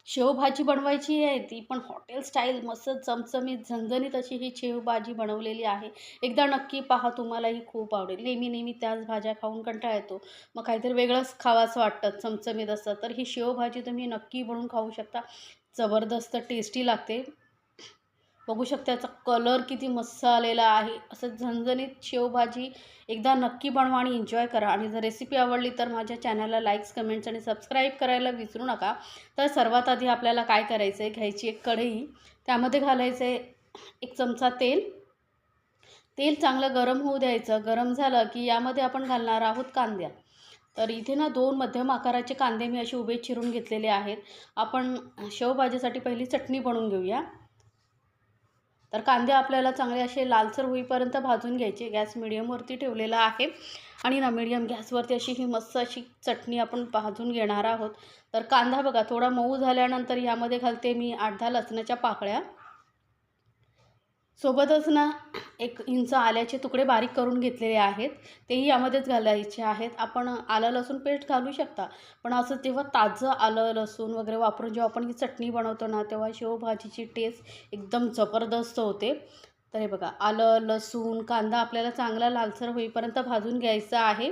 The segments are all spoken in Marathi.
शेवभाजी बनवायची आहे ती पण हॉटेल स्टाईल मस्त चमचमीत झणझणीत अशी ही शेवभाजी बनवलेली आहे. एकदा नक्की पहा, तुम्हालाही खूप आवडेल. नेहमी नेहमी त्याच भाज्या खाऊन कंटाळा येतो. मग काहीतरी वेगळंच खावंसं वाटतं चमचमीत असं. तर ही शेवभाजी तुम्ही नक्की बनवून खाऊ शकता. जबरदस्त टेस्टी लागते. बघू शकता त्याचा कलर किती मस्त आलेला आहे. असं झणझणीत शेवभाजी एकदा नक्की बनवा आणि एन्जॉय करा. आणि जर रेसिपी आवडली तर माझ्या चॅनलला लाईक्स, कमेंट्स आणि सबस्क्राईब करायला विसरू नका. तर सर्वात आधी आपल्याला काय करायचं आहे, घ्यायची एक कढई, त्यामध्ये घालायचं आहे 1 चमचा तेल. तेल चांगलं गरम होऊ द्यायचं. गरम झालं की यामध्ये आपण घालणार आहोत कांद्या. तर इथे ना 2 मध्यम आकाराचे कांदे मी असे उभे चिरून घेतलेले आहेत. आपण शेवभाजीसाठी पहिली चटणी बनवून घेऊया. तर कांदे आपल्याला चांगले असे लालसर होईपर्यंत भाजून घ्यायचे. गॅस मिडियमवरती ठेवलेला आहे आणि ना मिडियम गॅसवरती अशी ही मस्त अशी चटणी आपण भाजून घेणार आहोत. तर कांदा बघा थोडा मऊ झाल्यानंतर यामध्ये घालते मी 8-10 लसणाच्या पाकळ्या. सोबतच ना 1 इंच आल्याचे तुकडे बारीक करून घेतलेले आहेत, तेही यामध्येच घालायचे आहेत. आपण आलं लसूण पेस्ट घालू शकता, पण असं जेव्हा ताजं आलं लसूण वगैरे वापरून जेव्हा आपण ही चटणी बनवतो ना, तेव्हा शेवभाजीची टेस्ट एकदम जबरदस्त होते. तर हे बघा, आलं लसूण कांदा आपल्याला चांगला लालसर होईपर्यंत भाजून घ्यायचा आहे.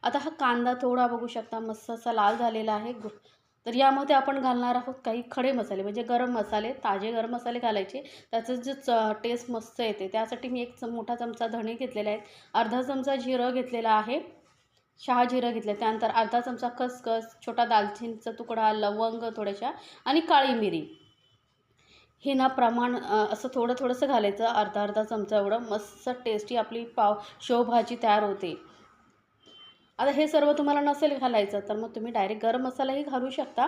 आता हा कांदा थोडा बघू शकता मस्त असा लाल झालेला आहे. तर यामध्ये आपण घालणार आहोत काही खडे मसाले, म्हणजे गरम मसाले, ताजे गरम मसाले घालायचे. त्याचं जे टेस्ट मस्त येते. त्यासाठी मी एक मोठा चमचा धणे घेतलेले आहेत, अर्धा चमचा जिरं घेतलेला आहे, शहाजिरं घेतलं, त्यानंतर अर्धा चमचा खसखस, छोटा दालचिनीचा तुकडा, लवंग थोड्याशा आणि काळी मिरी. हे ना प्रमाण असं थोडं थोडंसं घालायचं, अर्धा अर्धा चमचा एवढं. मस्त टेस्टी आपली शेवभाजी तयार होते. आता हे सर्व तुम्हाला नसेल घालायचं तर मग तुम्ही डायरेक्ट गरम मसालाही घालू शकता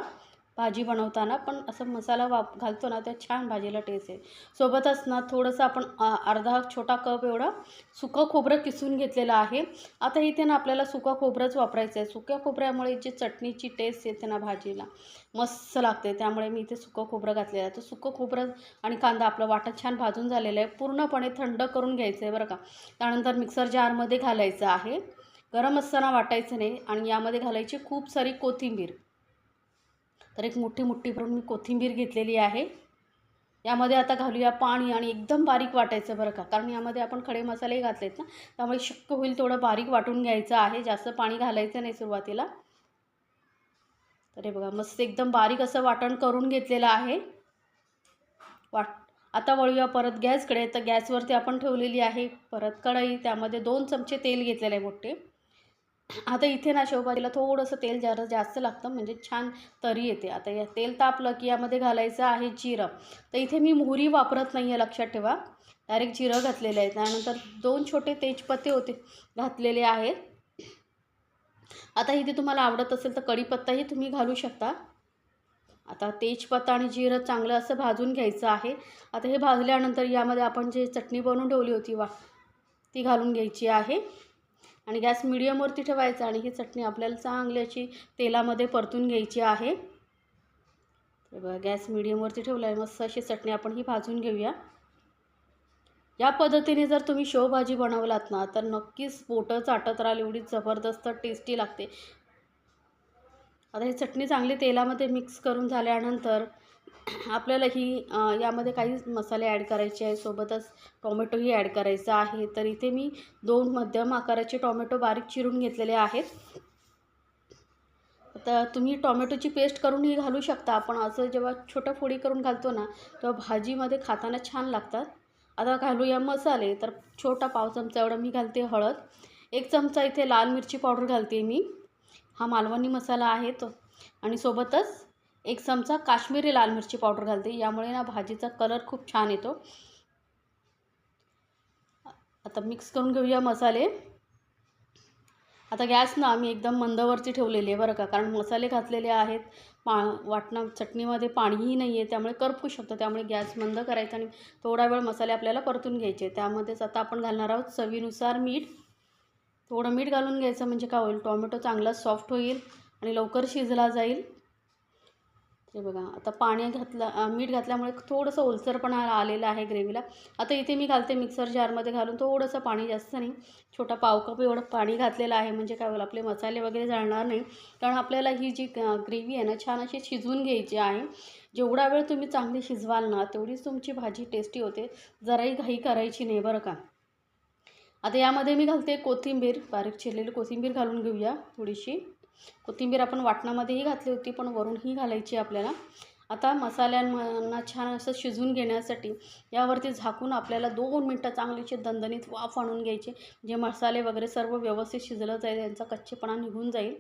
भाजी बनवताना, पण असं मसाला घालतो ना त्या छान भाजीला टेस्ट आहे. सोबतच ना थोडंसं आपण अर्धा छोटा कप एवढं सुकं खोबरं किसून घेतलेलं आहे. आता इथे ना आपल्याला सुकं खोबरंच वापरायचं आहे. सुक्या खोबऱ्यामुळे जी चटणीची टेस्ट येते ना भाजीला मस्त लागते, त्यामुळे मी इथे सुकं खोबरं घातलेलं आहे. तर सुकं खोबरं आणि कांदा आपलं वाटण छान भाजून झालेलं आहे. पूर्णपणे थंड करून घ्यायचं आहे बरं का. त्यानंतर मिक्सर जारमध्ये घालायचं आहे. गरम असताना वाटायचं नाही. आणि यामध्ये घालायची खूप सारी कोथिंबीर. तर एक मोठी मुठ्ठी भरून मी कोथिंबीर घेतलेली आहे. यामध्ये आता घालूया पाणी आणि एकदम बारीक वाटायचं बरं का, कारण यामध्ये आपण खडे मसालेही घातलेत ना, त्यामुळे शक्य होईल तेवढं बारीक वाटून घ्यायचं आहे. जास्त पाणी घालायचं नाही सुरुवातीला. तर हे बघा मस्त एकदम बारीक असं वाटण करून घेतलेलं आहे. आता वळूया परत गॅसकडे. तर गॅसवरती आपण ठेवलेली आहे परत कढई, त्यामध्ये 2 चमचे तेल घेतलेले आहे मोठे. आता इथे ना शेवभाजीला थोडंसं तेल जरा जास्त लागतं, म्हणजे छान तरी येते. आता या तेल तापलं की यामध्ये घालायचं आहे जिरं. तर इथे मी मोहरी वापरत नाही आहे, लक्षात ठेवा. डायरेक्ट जिरं घातलेलं आहे. त्यानंतर 2 छोटे तेजपत्ते घातलेले आहेत. आता इथे तुम्हाला आवडत असेल तर कढीपत्ताही तुम्ही घालू शकता. आता तेजपत्ता आणि जिरं चांगलं असं भाजून घ्यायचं आहे. आता हे भाजल्यानंतर यामध्ये आपण जे चटणी बनवून ठेवली होती ती घालून घ्यायची आहे. आणि गॅस मिडियमवरती ठेवायचा आणि ही चटणी आपल्याला चांगली अशी तेलामध्ये परतून घ्यायची आहे. तर बघा गॅस मिडियमवरती ठेवला आहे. मस्त अशी चटणी आपण ही भाजून घेऊया. या पद्धतीने जर तुम्ही शेवभाजी बनवलात ना तर नक्कीच पोटं चाटत राहाल, एवढी जबरदस्त टेस्टी लागते. आता ही चटणी चांगली तेलामध्ये मिक्स करून झाल्यानंतर आपल्याला ही यामध्ये काही मसाले ॲड करायचे आहे. सोबतच टोमॅटोही ॲड करायचा आहे. तर इथे मी 2 मध्यम आकाराचे टोमॅटो बारीक चिरून घेतलेले आहेत. आता तुम्ही टोमॅटोची पेस्ट करूनही घालू शकता. आपण असं जेव्हा छोट्या फोडी करून घालतो ना तेव्हा भाजीमध्ये खाताना छान लागतात. आता घालूया मसाले. तर छोटा पाव चमचा एवढा मी घालते हळद, 1 चमचा इथे लाल मिरची पावडर घालते मी, हा मालवणी मसाला आहे तो. आणि सोबतच 1 चमचा काश्मीरी लाल मिरची पावडर घालते, यामुळे ना भाजीचा कलर खूप छान येतो. आता मिक्स करून घेऊया मसाले. आता गॅस ना आम्ही एकदम मंदवरती ठेवलेली आहे बरं का, कारण मसाले घातलेले आहेत. चटणीमध्ये पाणीही नाही आहे, त्यामुळे करपू शकतं. त्यामुळे गॅस मंद करायचा आणि थोडा वेळ मसाले आपल्याला परतून घ्यायचे. त्यामध्येच आता आपण घालणार आहोत चवीनुसार मीठ. थोडं मीठ घालून घ्यायचं, म्हणजे काय होईल, टोमॅटो चांगला सॉफ्ट होईल आणि लवकर शिजला जाईल. हे बघा आता पाणी घातलं, मीठ घातल्यामुळे थोडंसं ओलसरपणा आलेला आहे ग्रेव्हीला. आता इथे मी घालते मिक्सर जारमध्ये घालून थोडंसं पाणी, जास्त नाही, छोटा पाव कप एवढं पाणी घातलेलं आहे. म्हणजे काय होईल, आपले मसाले वगैरे जाणार नाही. कारण आपल्याला ही जी ग्रेव्ही आहे ना छान अशी शिजवून घ्यायची आहे. जेवढा वेळ तुम्ही चांगली शिजवाल ना तेवढीच तुमची भाजी टेस्टी होते. जराही घाई करायची नाही बरं का. आता यामध्ये मी घालते कोथिंबीर, बारीक चिरलेली कोथिंबीर घालून घेऊया. थोडीशी कोथिंबीर आपण वाटणामध्येही घातली होती, पण वरूनही घालायची आपल्याला. आता मसाल्यांना छान असं शिजवून घेण्यासाठी यावरती झाकून आपल्याला 2 मिनटं चांगलीशी दणदणीत वाफ आणून घ्यायची. जे मसाले वगैरे सर्व व्यवस्थित शिजलं जाईल, यांचा कच्चेपणा निघून जाईल.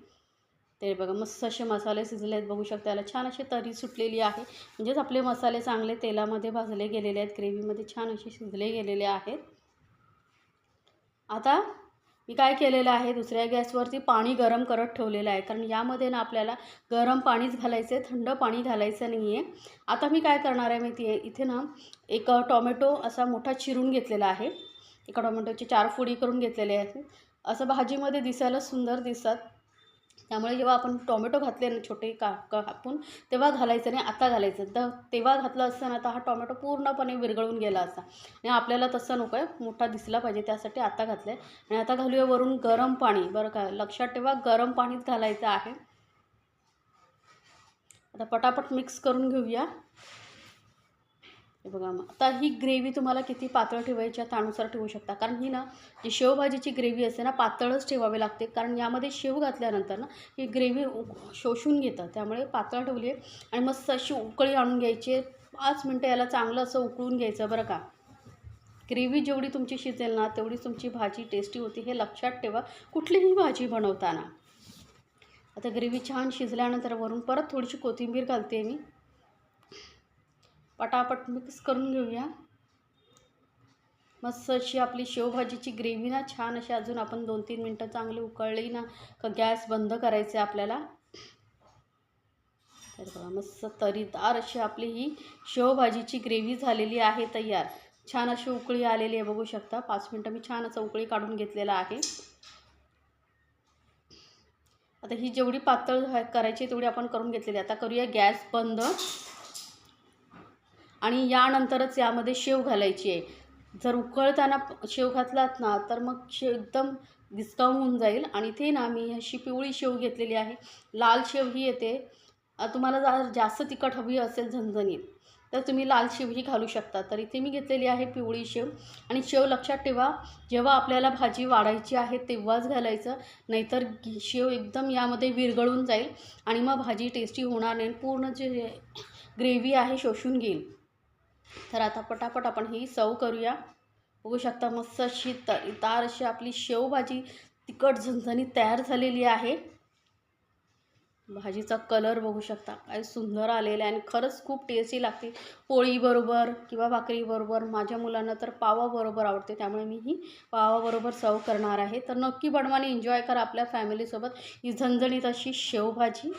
ते बघा मस्त असे मसाले शिजले आहेत, बघू शकता. याला छान अशी तरी सुटलेली आहे. म्हणजेच आपले मसाले चांगले तेलामध्ये भाजले गेलेले आहेत, ग्रेव्हीमध्ये छान असे शिजले गेलेले आहेत. आता मी काय केलेलं आहे, दुसऱ्या गॅसवरती पाणी गरम करत ठेवलेलं आहे. कारण यामध्ये ना आपल्याला गरम पाणीच घालायचं आहे, थंड पाणी घालायचं नाही आहे. आता मी काय करणार आहे माहिती आहे, इथे ना एक टोमॅटो असा मोठा चिरून घेतलेला आहे. एका टोमॅटोची 4 फोडी करून घेतलेले आहेत. असं भाजीमध्ये दिसायला सुंदर दिसतात. त्यामुळे जेव्हा आपण टोमॅटो घातले ना छोटे कापून, तेव्हा घालायचं नाही, आता घालायचं. तर तेव्हा घातलं असतं ना तर हा टोमॅटो पूर्णपणे विरघळून गेला असता. आणि आपल्याला तसं नको आहे, मोठा दिसला पाहिजे, त्यासाठी आता घातलं आहे. आणि आता घालूया वरून गरम पाणी. बरं का, लक्षात ठेवा गरम पाणीच घालायचं आहे. आता पटापट मिक्स करून घेऊया. हे बघा, मग आता ही ग्रेव्ही तुम्हाला किती पातळ ठेवायची त्यानुसार ठेवू शकता. कारण ही ना जी शेवभाजीची ग्रेव्ही असते ना पातळच ठेवावी लागते. कारण यामध्ये शेव घातल्यानंतर ना ही ग्रेव्ही शोषून घेतं. त्यामुळे पातळ ठेवली आहे आणि मस्त अशी उकळी आणून घ्यायची. 5 मिनटं याला चांगलं असं उकळून घ्यायचं बरं का. ग्रेव्ही जेवढी तुमची शिजेल ना तेवढी तुमची भाजी टेस्टी होती, हे लक्षात ठेवा कुठलीही भाजी बनवताना. आता ग्रेव्ही छान शिजल्यानंतर वरून परत थोडीशी कोथिंबीर घालते मी. पटापट मिक्स करून घेऊया. मस्त अशी आपली शेवभाजीची ग्रेव्ही ना छान अशी अजून आपण 2-3 मिनटं चांगली उकळली ना का गॅस बंद करायचे आपल्याला. तर बघा मस्त तरीदार अशी आपली ही शेवभाजीची ग्रेव्ही झालेली आहे तयार. छान अशी उकळी आलेली आहे, बघू शकता. 5 मिनटं मी छान असं उकळी काढून घेतलेला आहे. आता ही जेवढी पातळ करायची तेवढी आपण करून घेतलेली. आता करूया गॅस बंद आणि यानंतरच यामध्ये शेव घालायची आहे. जर उकळताना शेव घातलात ना तर मग शेव एकदम विस्कावून होऊन जाईल. आणि ते ना मी अशी पिवळी शेव घेतलेली आहे. लाल शेव ही येते. तुम्हाला जर जास्त तिखट हवी असेल झणझणीत तर तुम्ही लाल शेव ही घालू शकता. तर इथे मी घेतलेली आहे पिवळी शेव. आणि शेव लक्षात ठेवा जेव्हा आपल्याला भाजी वाढायची आहे तेव्हाच घालायचं, नाहीतर शेव एकदम यामध्ये विरघळून जाईल आणि मग भाजी टेस्टी होणार नाही, पूर्ण जे ग्रेव्ही आहे शोषून घेईल. तर आता पटापट आपण ही सर्व करूया. बघू शकता मस्त अशी तरीदार अशी आपली शेवभाजी तिखट झणझणीत तयार झालेली आहे. भाजीचा कलर बघू शकता काय सुंदर आलेला आहे आणि खरंच खूप टेस्टी लागते. पोळीबरोबर किंवा भाकरीबरोबर, माझ्या मुलांना तर पावाबरोबर आवडते, त्यामुळे मी ही पावाबरोबर सर्व करणार आहे. तर नक्की बनवा आणि एन्जॉय करा आपल्या फॅमिलीसोबत ही झणझणीत अशी शेवभाजी.